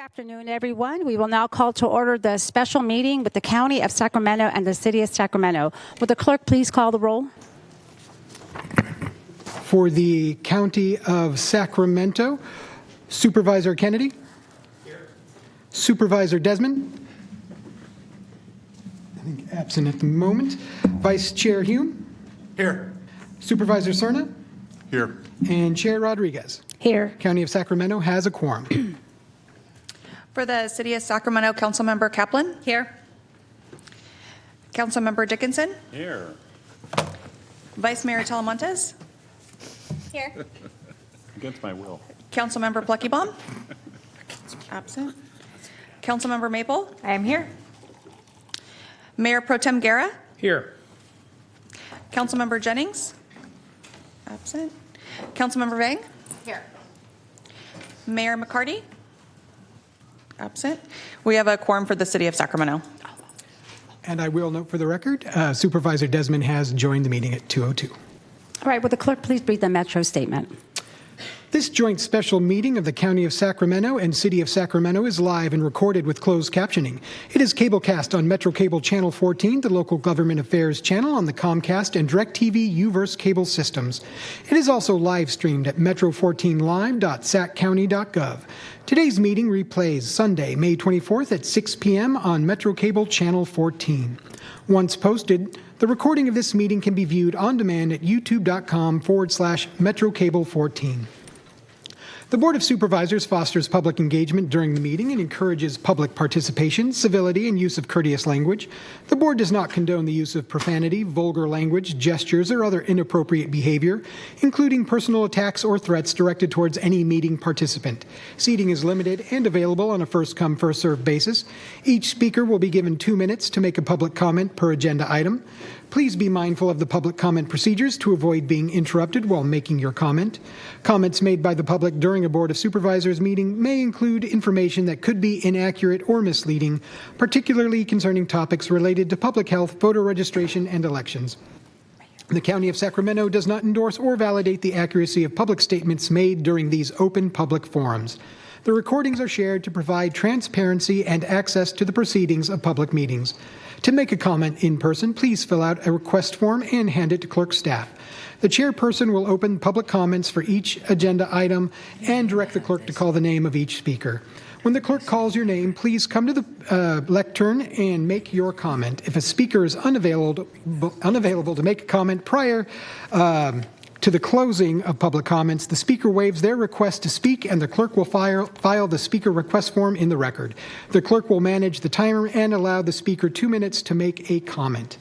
Afternoon, everyone. We will now call to order the special meeting with the County of Sacramento and the City of Sacramento. Would the clerk please call the roll? For the County of Sacramento, Supervisor Kennedy. Here. Supervisor Desmond. I think absent at the moment. Vice Chair Hume. Here. Supervisor Cerna. Here. And Chair Rodriguez. Here. County of Sacramento has a quorum. For the City of Sacramento, Councilmember Kaplan. Here. Councilmember Dickinson. Here. Vice Mayor Talamontes. Here. Against my will. Councilmember Pluckybaum. Absent. Councilmember Maple. I am here. Mayor Pro Tem Guerra. Here. Councilmember Jennings. Absent. Councilmember Vang. Here. Mayor McCarty. Absent. We have a quorum for the City of Sacramento. And I will note for the record, Supervisor Desmond has joined the meeting at 2:02. All right, would the clerk please read the Metro statement? This joint special meeting of the County of Sacramento and City of Sacramento is live and recorded with closed captioning. It is cablecast on Metro Cable Channel 14, the local government affairs channel on the Comcast and DirecTV UVerse cable systems. It is also live streamed at metro14live.saccounty.gov. Today's meeting replays Sunday, May 24th at 6 p.m. on Metro Cable Channel 14. Once posted, the recording of this meeting can be viewed on demand at youtube.com/MetroCable14. The Board of Supervisors fosters public engagement during the meeting and encourages public participation, civility, and use of courteous language. The Board does not condone the use of profanity, vulgar language, gestures, or other inappropriate behavior, including personal attacks or threats directed towards any meeting participant. Seating is limited and available on a first-come, first-served basis. Each speaker will be given 2 minutes to make a public comment per agenda item. Please be mindful of the public comment procedures to avoid being interrupted while making your comment. Comments made by the public during a Board of Supervisors meeting may include information that could be inaccurate or misleading, particularly concerning topics related to public health, voter registration, and elections. The County of Sacramento does not endorse or validate the accuracy of public statements made during these open public forums. The recordings are shared to provide transparency and access to the proceedings of public meetings. To make a comment in person, please fill out a request form and hand it to clerk staff. The chairperson will open public comments for each agenda item and direct the clerk to call the name of each speaker. When the clerk calls your name, please come to the lectern and make your comment. If a speaker is unavailable to make a comment prior to the closing of public comments, the speaker waives their request to speak and the clerk will file the speaker request form in the record. The clerk will manage the timer and allow the speaker 2 minutes to make a comment.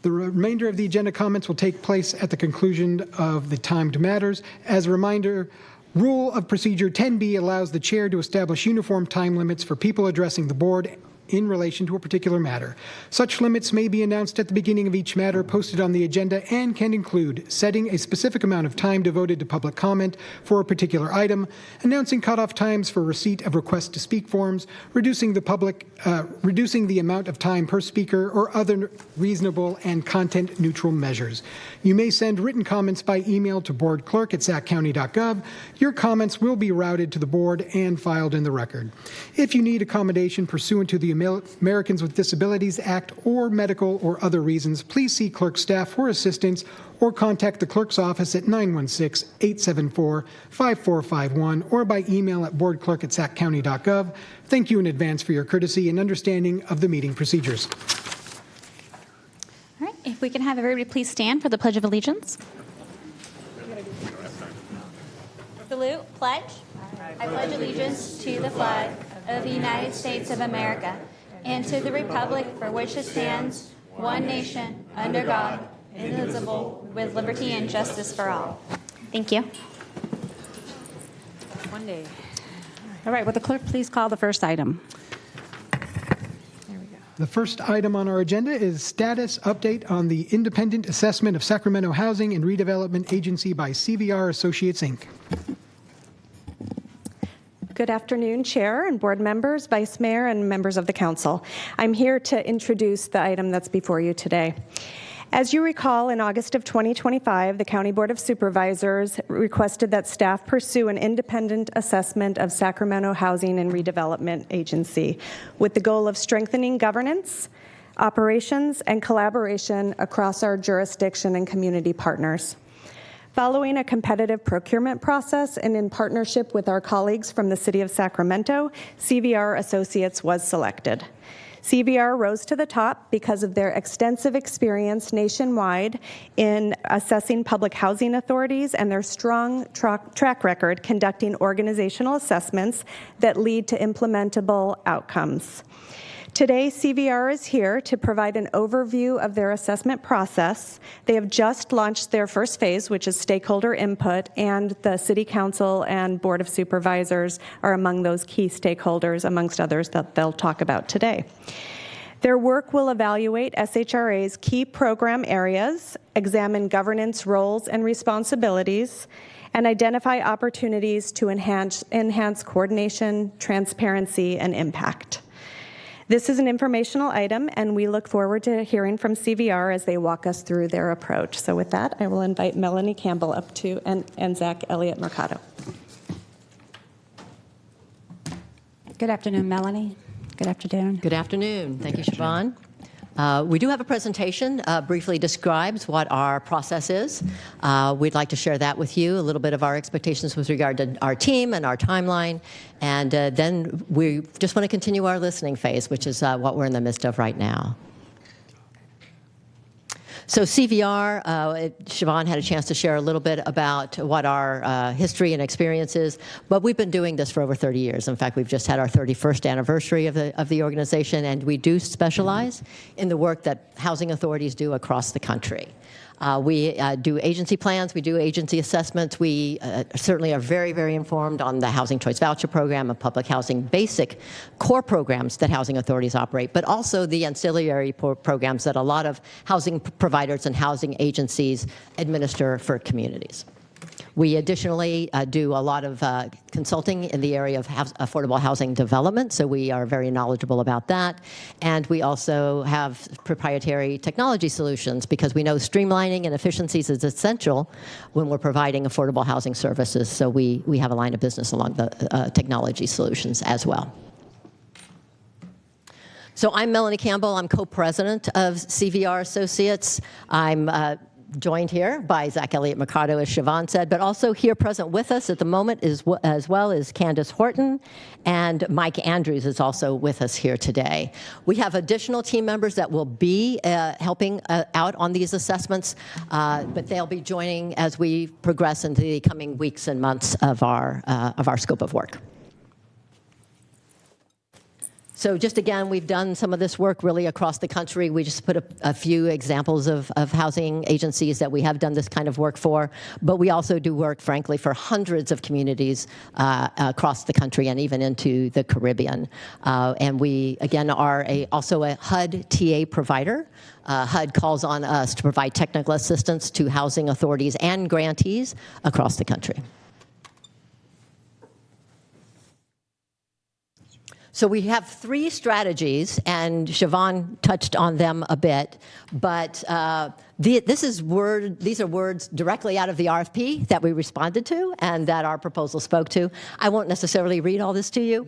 The remainder of the agenda comments will take place at the conclusion of the timed matters. As a reminder, Rule of Procedure 10B allows the chair to establish uniform time limits for people addressing the board in relation to a particular matter. Such limits may be announced at the beginning of each matter posted on the agenda and can include setting a specific amount of time devoted to public comment for a particular item, announcing cutoff times for receipt of request to speak forms, reducing the amount of time per speaker, or other reasonable and content-neutral measures. You may send written comments by email to boardclerk@saccounty.gov. Your comments will be routed to the board and filed in the record. If you need accommodation pursuant to the Americans with Disabilities Act or medical or other reasons, please see clerk staff for assistance or contact the clerk's office at 916-874-5451 or by email at boardclerk@saccounty.gov. Thank you in advance for your courtesy and understanding of the meeting procedures. All right, if we can have everybody please stand for the Pledge of Allegiance. Salute, pledge. I pledge allegiance to the flag of the United States of America and to the republic for which it stands, one nation, under God, indivisible, with liberty and justice for all. Thank you. One day. All right, would the clerk please call the first item? The first item on our agenda is status update on the independent assessment of Sacramento Housing and Redevelopment Agency by CVR Associates, Inc. Good afternoon, Chair and board members, Vice Mayor, and members of the Council. I'm here to introduce the item that's before you today. As you recall, in August of 2025, the County Board of Supervisors requested that staff pursue an independent assessment of Sacramento Housing and Redevelopment Agency with the goal of strengthening governance, operations, and collaboration across our jurisdiction and community partners. Following a competitive procurement process and in partnership with our colleagues from the City of Sacramento, CVR Associates was selected. CVR rose to the top because of their extensive experience nationwide in assessing public housing authorities and their strong track record conducting organizational assessments that lead to implementable outcomes. Today, CVR is here to provide an overview of their assessment process. They have just launched their first phase, which is stakeholder input, and the City Council and Board of Supervisors are among those key stakeholders, amongst others, that they'll talk about today. Their work will evaluate SHRA's key program areas, examine governance roles and responsibilities, and identify opportunities to enhance coordination, transparency, and impact. This is an informational item, and we look forward to hearing from CVR as they walk us through their approach. So with that, I will invite Melanie Campbell up to and Zach Elliott Mercado. Good afternoon, Melanie. Good afternoon. Good afternoon. Thank you, Siobhan. We do have a presentation, briefly describes what our process is. We'd like to share that with you, a little bit of our expectations with regard to our team and our timeline. And then we just want to continue our listening phase, which is what we're in the midst of right now. So CVR, Siobhan had a chance to share a little bit about what our history and experience is, but we've been doing this for over 30 years. In fact, we've just had our 31st anniversary of the organization, and we do specialize in the work that housing authorities do across the country. We do agency plans, we do agency assessments. We certainly are very, very informed on the Housing Choice Voucher Program and public housing basic core programs that housing authorities operate, but also the ancillary programs that a lot of housing providers and housing agencies administer for communities. We additionally do a lot of consulting in the area of affordable housing development, so we are very knowledgeable about that. And we also have proprietary technology solutions because we know streamlining and efficiencies is essential when we're providing affordable housing services, so we have a line of business along the technology solutions as well. So I'm Melanie Campbell. I'm co-president of CVR Associates. I'm joined here by Zach Elliott Mercado, as Siobhan said, but also here present with us at the moment as well as Candace Horton, and Mike Andrews is also with us here today. We have additional team members that will be helping out on these assessments, but they'll be joining as we progress into the coming weeks and months of our scope of work. So just again, we've done some of this work really across the country. We just put a few examples of housing agencies that we have done this kind of work for, but we also do work, frankly, for hundreds of communities across the country and even into the Caribbean. And we, again, are also a HUD TA provider. HUD calls on us to provide technical assistance to housing authorities and grantees across the country. So we have three strategies, and Siobhan touched on them a bit, but these are words directly out of the RFP that we responded to and that our proposal spoke to. I won't necessarily read all this to you,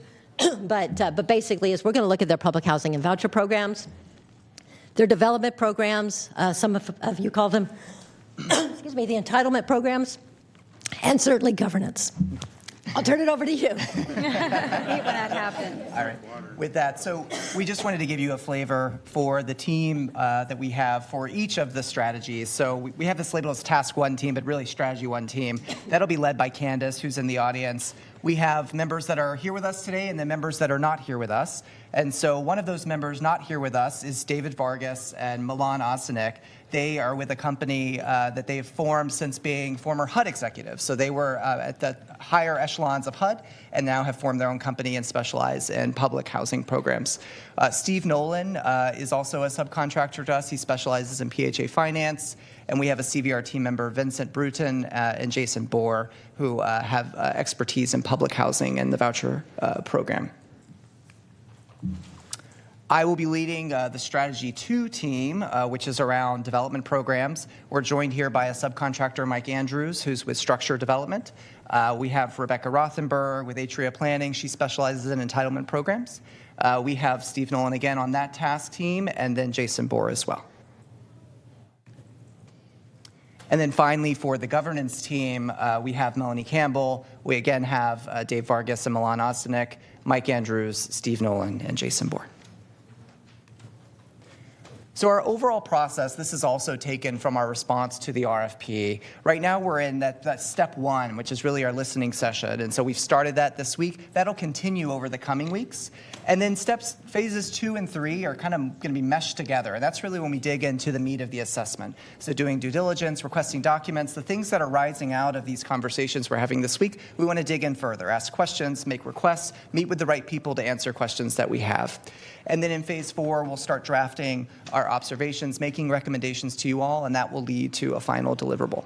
but basically is we're going to look at their public housing and voucher programs, their development programs, some of you call them, excuse me, the entitlement programs, and certainly governance. I'll turn it over to you. I hate when that happens. All right. With that, so we just wanted to give you a flavor for the team that we have for each of the strategies. So we have this labeled as Task 1 team, but really Strategy 1 team. That'll be led by Candace, who's in the audience. We have members that are here with us today and then members that are not here with us. And so one of those members not here with us is David Vargas and Milan Osenik. They are with a company that they've formed since being former HUD executives. So they were at the higher echelons of HUD and now have formed their own company and specialize in public housing programs. Steve Nolan is also a subcontractor to us. He specializes in PHA finance. And we have a CVR team member, Vincent Bruton and Jason Bohr, who have expertise in public housing and the voucher program. I will be leading the Strategy 2 team, which is around development programs. We're joined here by a subcontractor, Mike Andrews, who's with Structure Development. We have Rebecca Rothenberg with SHRA Planning. She specializes in entitlement programs. We have Steve Nolan again on that task team, and then Jason Bohr as well. And then finally, for the governance team, we have Melanie Campbell. We again have Dave Vargas and Milan Ostanek, Mike Andrews, Steve Nolan, and Jason Bohr. So our overall process, this is also taken from our response to the RFP. Right now we're in that step 1, which is really our listening session. And so we've started that this week. That'll continue over the coming weeks. And then phases 2 and 3 are kind of going to be meshed together. And that's really when we dig into the meat of the assessment. So doing due diligence, requesting documents, the things that are rising out of these conversations we're having this week, we want to dig in further, ask questions, make requests, meet with the right people to answer questions that we have. And then in phase 4, we'll start drafting our observations, making recommendations to you all, and that will lead to a final deliverable.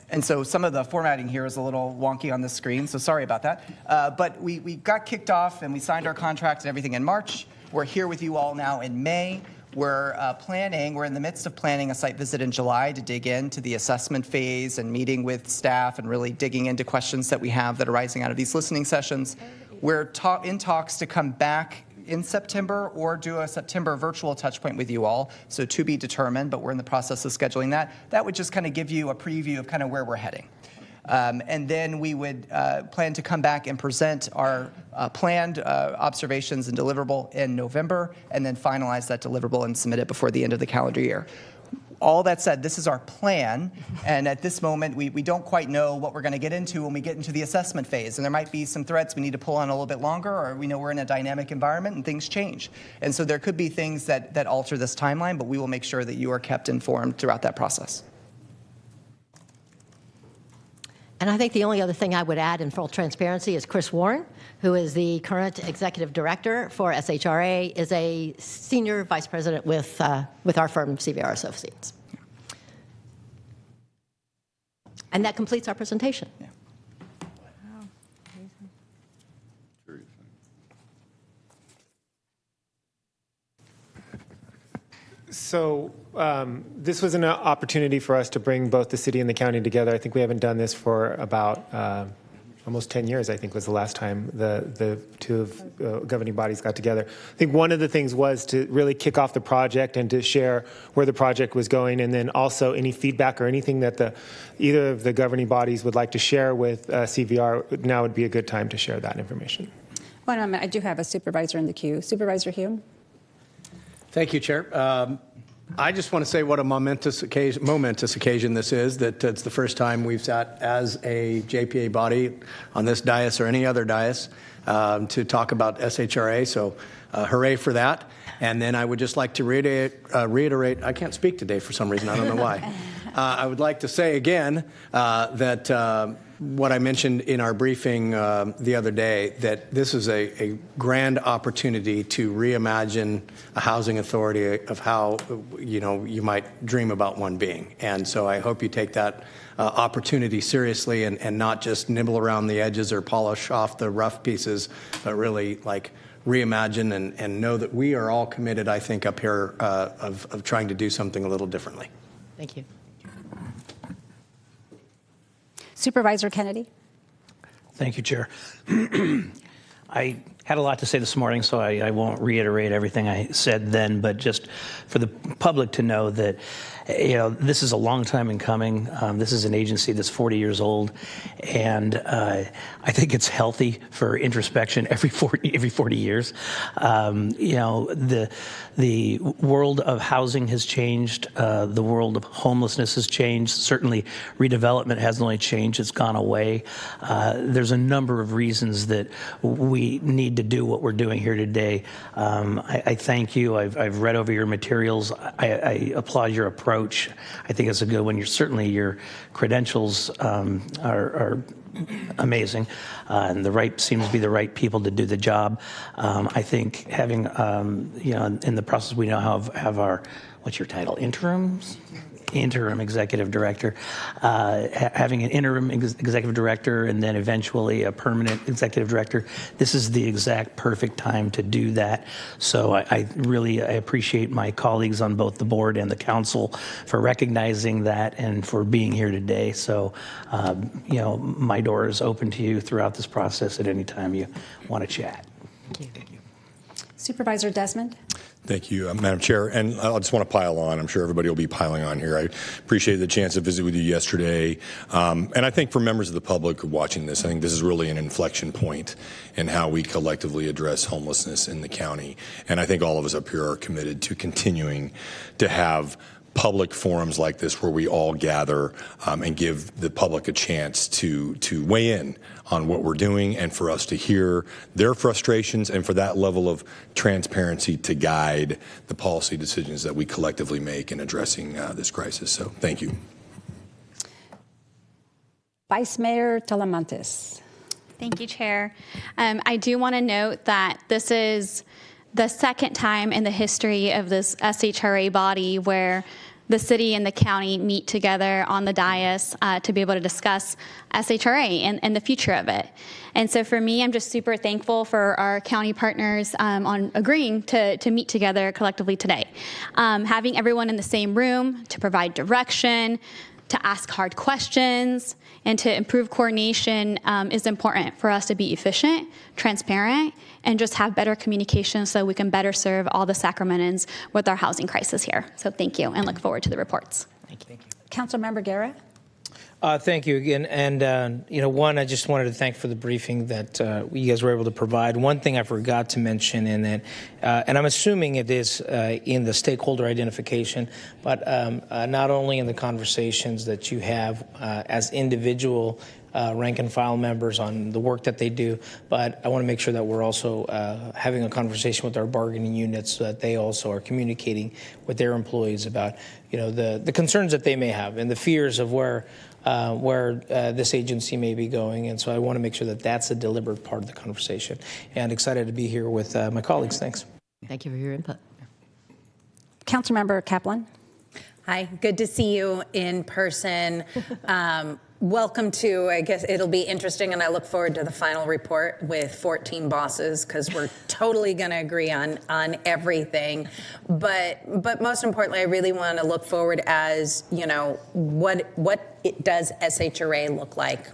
And so some of the formatting here is a little wonky on the screen, so sorry about that. But we got kicked off and we signed our contract and everything in March. We're here with you all now in May. We're in the midst of planning a site visit in July to dig into the assessment phase and meeting with staff and really digging into questions that we have that are rising out of these listening sessions. We're in talks to come back in September or do a September virtual touch point with you all, so to be determined, but we're in the process of scheduling that. That would just kind of give you a preview of kind of where we're heading. And then we would plan to come back and present our planned observations and deliverable in November, and then finalize that deliverable and submit it before the end of the calendar year. All that said, this is our plan, and at this moment, we don't quite know what we're going to get into when we get into the assessment phase, and there might be some threads we need to pull on a little bit longer, or we know we're in a dynamic environment and things change. And so there could be things that alter this timeline, but we will make sure that you are kept informed throughout that process. And I think the only other thing I would add in full transparency is Chris Warren, who is the current executive director for SHRA, is a senior vice president with our firm, CVR Associates. And that completes our presentation. Yeah. So this was an opportunity for us to bring both the city and the county together. I think we haven't done this for about almost 10 years, I think, was the last time the two governing bodies got together. I think one of the things was to really kick off the project and to share where the project was going, and then also any feedback or anything that either of the governing bodies would like to share with CVR. Now would be a good time to share that information. One moment, I do have a supervisor in the queue. Supervisor Hume. Thank you, Chair. I just want to say what a momentous occasion this is, that it's the first time we've sat as a JPA body on this dais or any other dais to talk about SHRA, so hooray for that. And then I would just like to reiterate, I can't speak today for some reason, I don't know why. I would like to say again that what I mentioned in our briefing the other day, that this is a grand opportunity to reimagine a housing authority of how you might dream about one being. And so I hope you take that opportunity seriously and not just nibble around the edges or polish off the rough pieces, but really reimagine and know that we are all committed, I think, up here of trying to do something a little differently. Thank you. Supervisor Kennedy. Thank you, Chair. I had a lot to say this morning, so I won't reiterate everything I said then, but just for the public to know that this is a long time in coming. This is an agency that's 40 years old, and I think it's healthy for introspection every 40 years. The world of housing has changed. The world of homelessness has changed. Certainly, redevelopment hasn't only changed; it's gone away. There's a number of reasons that we need to do what we're doing here today. I thank you. I've read over your materials. I applaud your approach. I think it's a good one. Your credentials are amazing, and seems to be the right people to do the job. I think having in the process we now have our, what's your title, interims? interim executive director. Having an interim executive director and then eventually a permanent executive director, this is the exact perfect time to do that. So I really appreciate my colleagues on both the board and the council for recognizing that and for being here today. So, my door is open to you throughout this process at any time you want to chat. Thank you. Supervisor Desmond? Thank you, Madam Chair. And I just want to pile on. I'm sure everybody will be piling on here. I appreciate the chance to visit with you yesterday. And I think for members of the public watching this, I think this is really an inflection point in how we collectively address homelessness in the county. And I think all of us up here are committed to continuing to have public forums like this where we all gather and give the public a chance to weigh in on what we're doing and for us to hear their frustrations and for that level of transparency to guide the policy decisions that we collectively make in addressing this crisis. So thank you. Vice Mayor Talamantes. Thank you, Chair. I do want to note that this is the second time in the history of this SHRA body where the city and the county meet together on the dais to be able to discuss SHRA and the future of it. And so for me, I'm just super thankful for our county partners on agreeing to meet together collectively today. Having everyone in the same room to provide direction, to ask hard questions, and to improve coordination is important for us to be efficient, transparent, and just have better communication so we can better serve all the Sacramentans with our housing crisis here. So thank you, and look forward to the reports. Thank you. Councilmember Guerra? Thank you again. And, one, I just wanted to thank for the briefing that you guys were able to provide. One thing I forgot to mention in that, and I'm assuming it is in the stakeholder identification, but not only in the conversations that you have as individual rank and file members on the work that they do, but I want to make sure that we're also having a conversation with our bargaining units so that they also are communicating with their employees about, the concerns that they may have and the fears of where this agency may be going. And so I want to make sure that that's a deliberate part of the conversation. And excited to be here with my colleagues. Thanks. Thank you for your input. Councilmember Kaplan? Hi, good to see you in person. Welcome to, I guess it'll be interesting, and I look forward to the final report with 14 bosses because we're totally going to agree on everything. But most importantly, I really want to look forward as, what does SHRA look like?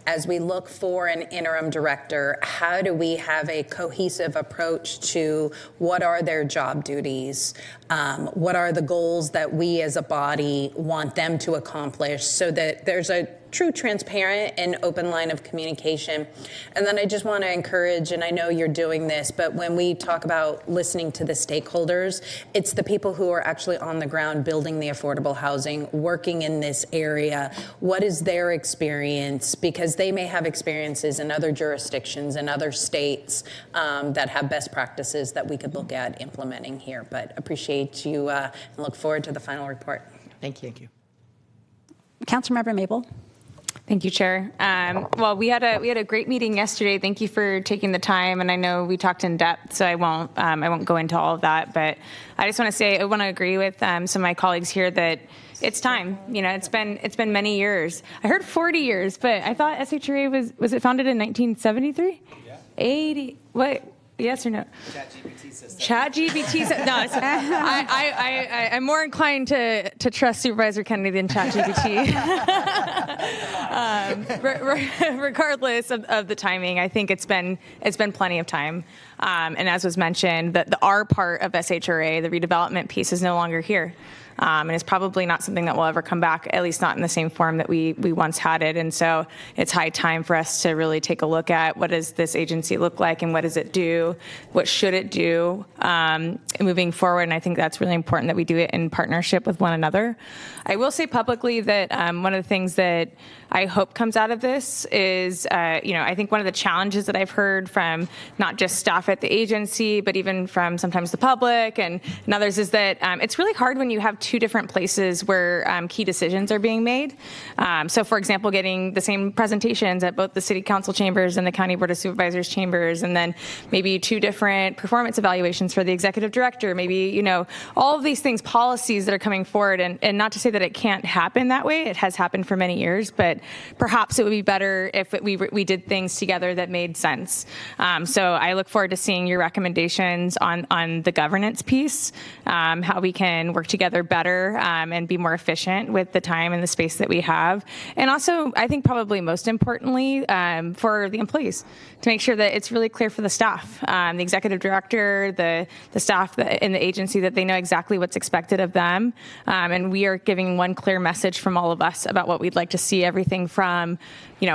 As we look for an interim director, how do we have a cohesive approach to what are their job duties? What are the goals that we as a body want them to accomplish so that there's a true, transparent, and open line of communication? And then I just want to encourage, and I know you're doing this, but when we talk about listening to the stakeholders, it's the people who are actually on the ground building the affordable housing, working in this area. What is their experience? Because they may have experiences in other jurisdictions and other states that have best practices that we could look at implementing here. But appreciate you and look forward to the final report. Thank you. Thank you. Councilmember Mabel? Thank you, Chair. Well, we had a great meeting yesterday. Thank you for taking the time, and I know we talked in depth, so I won't go into all of that. But I just want to say I want to agree with some of my colleagues here that it's time. It's been many years. I heard 40 years, but I thought SHRA was it founded in 1973? Yeah. 80. What? Yes or no? ChatGPT says. ChatGPT says. No, I'm more inclined to trust Supervisor Kennedy than ChatGPT. Regardless of the timing, I think it's been plenty of time. And as was mentioned, the R part of SHRA, the redevelopment piece, is no longer here. And it's probably not something that will ever come back, at least not in the same form that we once had it. And so it's high time for us to really take a look at what does this agency look like and what does it do? What should it do moving forward? And I think that's really important that we do it in partnership with one another. I will say publicly that one of the things that I hope comes out of this is, I think one of the challenges that I've heard from not just staff at with the agency, but even from sometimes the public and others, is that it's really hard when you have two different places where key decisions are being made. So, for example, getting the same presentations at both the City Council chambers and the County Board of Supervisors chambers, and then maybe two different performance evaluations for the executive director, maybe, all of these things, policies that are coming forward, and not to say that it can't happen that way. It has happened for many years, but perhaps it would be better if we did things together that made sense. So I look forward to seeing your recommendations on the governance piece, how we can work together better and be more efficient with the time and the space that we have. And also, I think probably most importantly, for the employees, to make sure that it's really clear for the staff, the executive director, the staff in the agency, that they know exactly what's expected of them. And we are giving one clear message from all of us about what we'd like to see, everything from,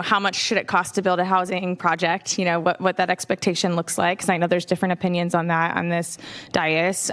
how much should it cost to build a housing project, what that expectation looks like, because I know there's different opinions on that on this dais,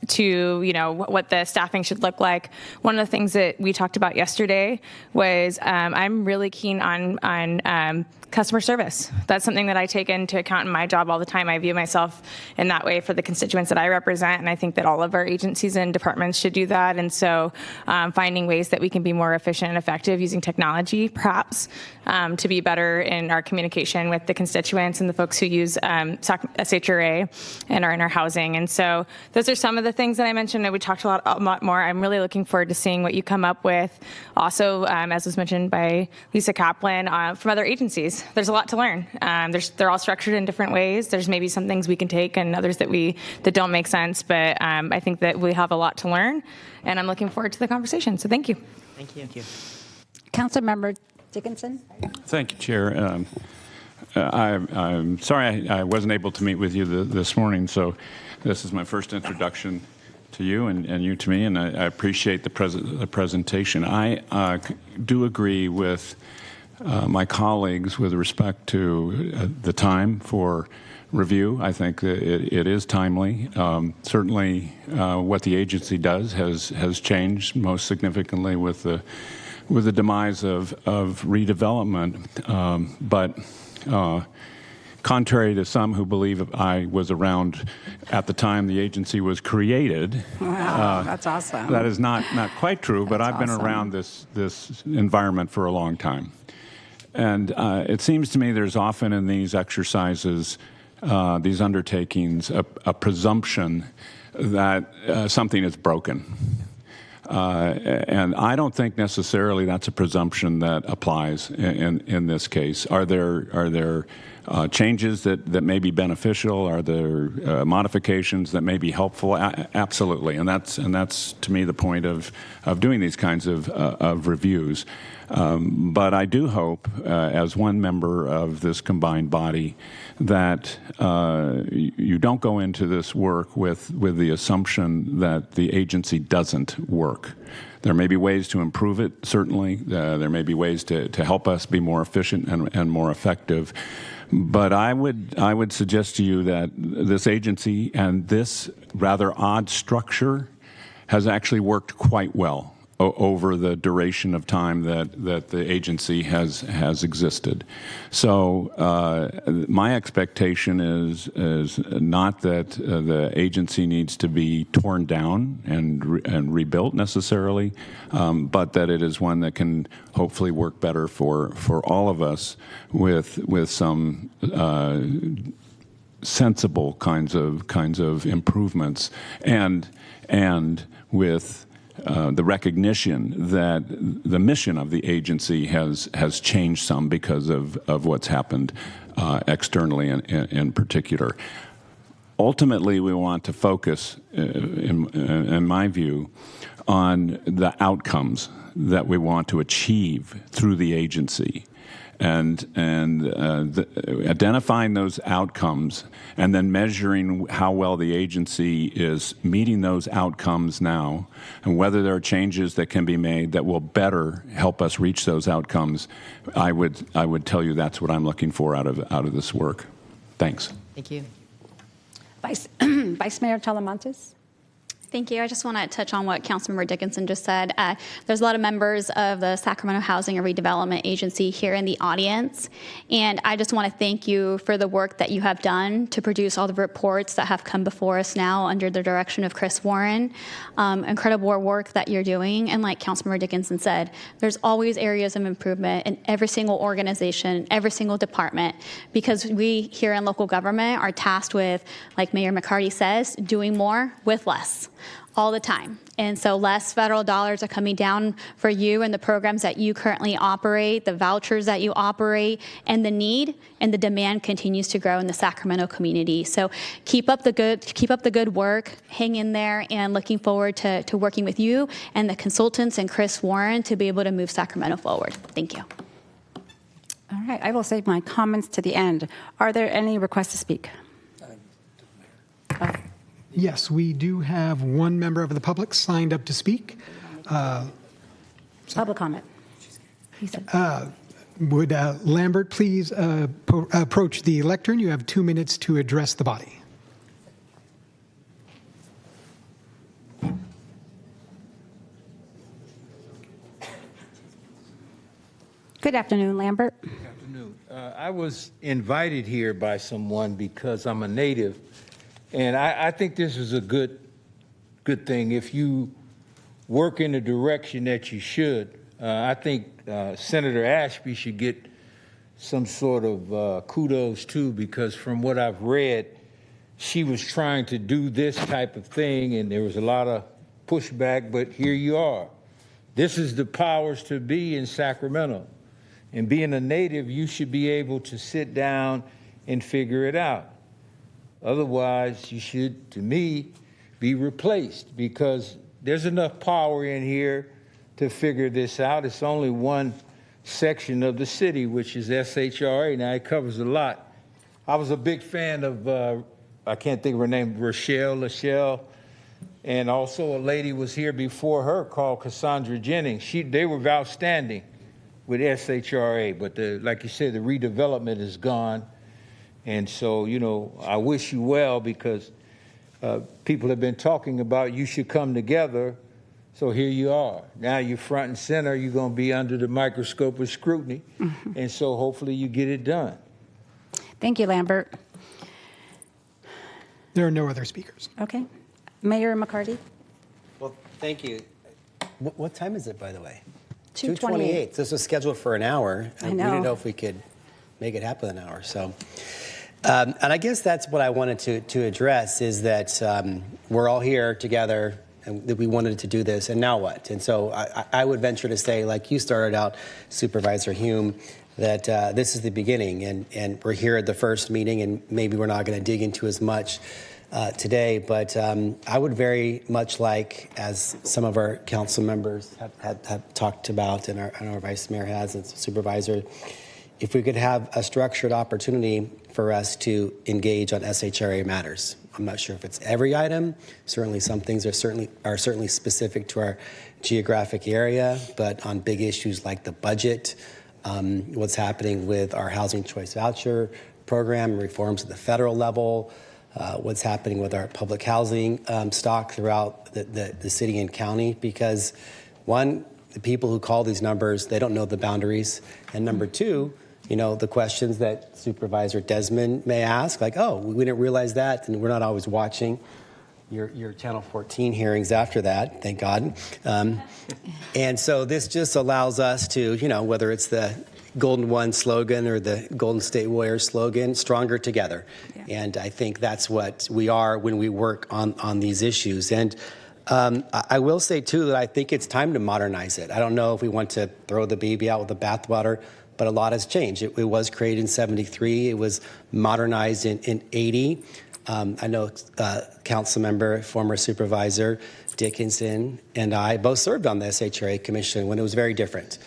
to, what the staffing should look like. One of the things that we talked about yesterday was I'm really keen on customer service. That's something that I take into account in my job all the time. I view myself in that way for the constituents that I represent, and I think that all of our agencies and departments should do that. And so finding ways that we can be more efficient and effective using technology, perhaps, to be better in our communication with the constituents and the folks who use SHRA and are in our housing. And so those are some of the things that I mentioned, and we talked a lot more. I'm really looking forward to seeing what you come up with. Also, as was mentioned by Lisa Kaplan, from other agencies. There's a lot to learn. They're all structured in different ways. There's maybe some things we can take and others that don't make sense, but I think that we have a lot to learn, and I'm looking forward to the conversation. So thank you. Thank you. Thank you. Councilmember Dickinson. Thank you, Chair. I'm sorry I wasn't able to meet with you this morning, so this is my first introduction to you and you to me, and I appreciate the presentation. I do agree with my colleagues with respect to the time for review. I think that it is timely. Certainly, what the agency does has changed most significantly with the demise of redevelopment. But contrary to some who believe I was around at the time the agency was created, wow, that's awesome. That is not quite true. But I've been around this environment for a long time. And it seems to me there's often in these exercises, these undertakings, a presumption that something is broken. And I don't think necessarily that's a presumption that applies in this case. Are there changes that may be beneficial? Are there modifications that may be helpful? Absolutely, and that's to me the point of doing these kinds of reviews. But I do hope, as one member of this combined body, that you don't go into this work with the assumption that the agency doesn't work. There may be ways to improve it, certainly. There may be ways to help us be more efficient and more effective. But I would suggest to you that this agency and this rather odd structure has actually worked quite well over the duration of time that the agency has existed. So my expectation is not that the agency needs to be torn down and rebuilt necessarily, but that it is one that can hopefully work better for all of us with some sensible kinds of improvements and with the recognition that the mission of the agency has changed some because of what's happened externally in particular. Ultimately, we want to focus, in my view, on the outcomes that we want to achieve through the agency. And identifying those outcomes and then measuring how well the agency is meeting those outcomes now and whether there are changes that can be made that will better help us reach those outcomes, I would tell you that's what I'm looking for out of this work. Thanks. Thank you. Vice Mayor Talamantes. Thank you. I just want to touch on what Councilmember Dickinson just said. There's a lot of members of the Sacramento Housing and Redevelopment Agency here in the audience, and I just want to thank you for the work that you have done to produce all the reports that have come before us now under the direction of Chris Warren. Incredible work that you're doing, and like Councilmember Dickinson said, there's always areas of improvement in every single organization, every single department, because we here in local government are tasked with, like Mayor McCarty says, doing more with less all the time. And so less federal dollars are coming down for you and the programs that you currently operate, the vouchers that you operate, and the need and the demand continues to grow in the Sacramento community. So keep up the good work, hang in there, and looking forward to working with you and the consultants and Chris Warren to be able to move Sacramento forward. Thank you. All right, I will save my comments to the end. Are there any requests to speak? Yes, we do have one member of the public signed up to speak. Public comment. He said. Would Lambert please approach the lectern? You have 2 minutes to address the body. Good afternoon, Lambert. Good afternoon. I was invited here by someone because I'm a native, and I think this is a good thing. If you work in the direction that you should, I think Senator Ashby should get some sort of kudos too, because from what I've read, she was trying to do this type of thing, and there was a lot of pushback, but here you are. This is the powers to be in Sacramento. And being a native, you should be able to sit down and figure it out. Otherwise, you should, to me, be replaced, because there's enough power in here to figure this out. It's only one section of the city, which is SHRA. Now, it covers a lot. I was a big fan of, I can't think of her name, Lachelle, and also a lady was here before her called Cassandra Jennings. They were outstanding with SHRA, but like you said, the redevelopment is gone. And so, I wish you well, because people have been talking about you should come together. So here you are. Now you're front and center. You're going to be under the microscope of scrutiny. Mm-hmm. And so hopefully you get it done. Thank you, Lambert. There are no other speakers. Okay. Mayor McCarty. Well, thank you. What time is it, by the way? 2:28. This was scheduled for an hour. I know. We didn't know if we could make it happen in an hour. So, and I guess that's what I wanted to address, is that we're all here together and that we wanted to do this, and now what? And so I would venture to say, like you started out, Supervisor Hume, that this is the beginning, and we're here at the first meeting, and maybe we're not going to dig into as much today, but I would very much like, as some of our council members have talked about, and our vice mayor has, and supervisor, if we could have a structured opportunity for us to engage on SHRA matters. I'm not sure if it's every item. Certainly some things are certainly specific to our geographic area, but on big issues like the budget, what's happening with our housing choice voucher program, reforms at the federal level, what's happening with our public housing stock throughout the city and county, because one, the people who call these numbers, they don't know the boundaries, and number two, the questions that Supervisor Desmond may ask, like, oh, we didn't realize that, and we're not always watching your Channel 14 hearings after that, thank God. And so this just allows us to, whether it's the Golden One slogan or the Golden State Warriors slogan, stronger together. Yeah. And I think that's what we are when we work on these issues. And I will say, too, that I think it's time to modernize it. I don't know if we want to throw the baby out with the bathwater, but a lot has changed. It was created in '73. It was modernized in '80. I know council member, former supervisor Dickinson, and I both served on the SHRA Commission when it was very different,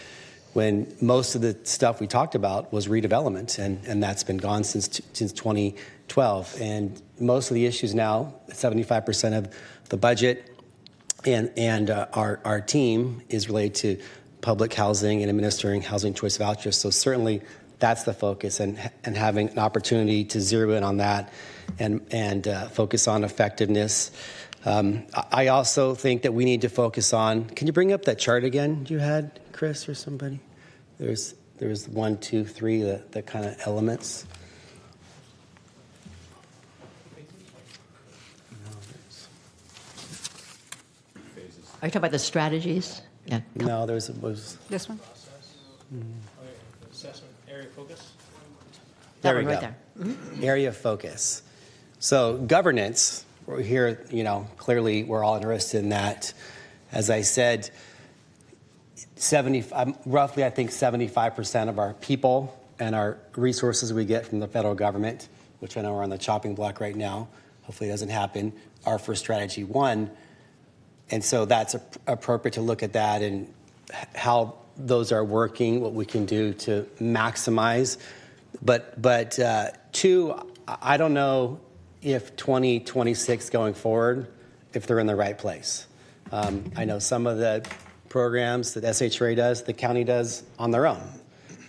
when most of the stuff we talked about was redevelopment, and that's been gone since 2012. And most of the issues now, 75% of the budget and our team is related to public housing and administering housing choice vouchers. So certainly that's the focus, and having an opportunity to zero in on that and focus on effectiveness. I also think that we need to focus on, can you bring up that chart again you had, Chris, or somebody? There's 1, 2, 3, the kind of elements. Are you talking about the strategies? Yeah. No, was This one? Assessment area focus. There we one right go. there. Area of focus. So governance, we're here, clearly we're all interested in that. As I said, roughly I think 75% of our people and our resources we get from the federal government, which I know are on the chopping block right now, hopefully it doesn't happen, are for strategy 1. And so that's appropriate to look at that and how those are working, what we can do to maximize. But 2, I don't know if 2026 going forward, if they're in the right place. I know some of the programs that SHRA does, the county does on their own.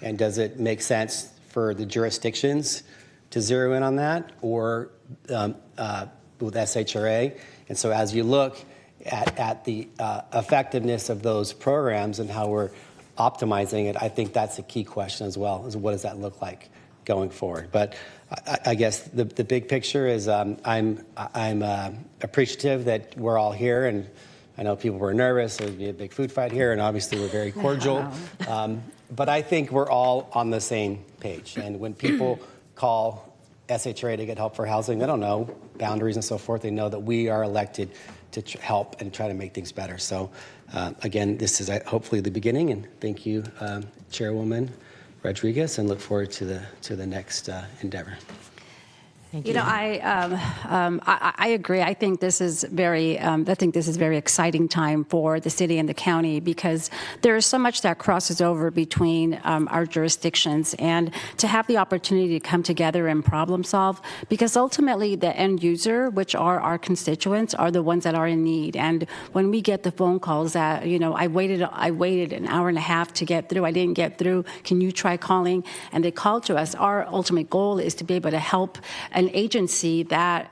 And does it make sense for the jurisdictions to zero in on that or with SHRA? And so as you look at the effectiveness of those programs and how we're optimizing it, I think that's a key question as well, is what does that look like going forward? But I guess the big picture is I'm appreciative that we're all here, and I know people were nervous. There'd be a big food fight here, and obviously we're very cordial. But I think we're all on the same page. And when people call SHRA to get help for housing, they don't know boundaries and so forth. They know that we are elected to help and try to make things better. So again, this is hopefully the beginning, and thank you, Chairwoman Rodriguez, and look forward to the next endeavor. Thank You know, I agree. I think this is very exciting time for the city and the county because there is so much that crosses over between our jurisdictions, and to have the opportunity to come together and problem solve, because ultimately the end user, which are our constituents, are the ones that are in need. And when we get the phone calls that, I waited an hour and a half to get through, I didn't get through, can you try calling? And they call to us. Our ultimate goal is to be able to help an agency that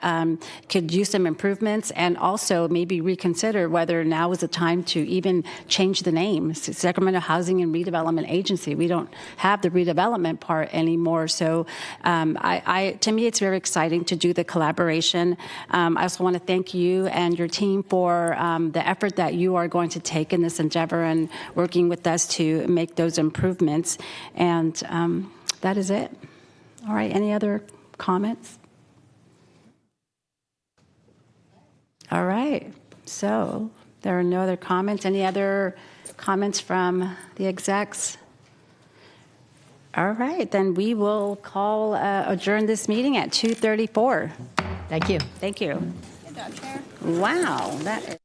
could use some improvements, and also maybe reconsider whether now is the time to even change the name. Sacramento Housing and Redevelopment Agency. We don't have the redevelopment part anymore. So to me, it's very exciting to do the collaboration. I also want to thank you and your team for the effort that you are going to take in this endeavor and working with us to make those improvements. And that is it. All right, any other comments? All right, so there are no other comments. Any other comments from the execs? All right, then we will adjourn this meeting at 2:34. Thank you. Thank you. Good job, Chair. Wow, that is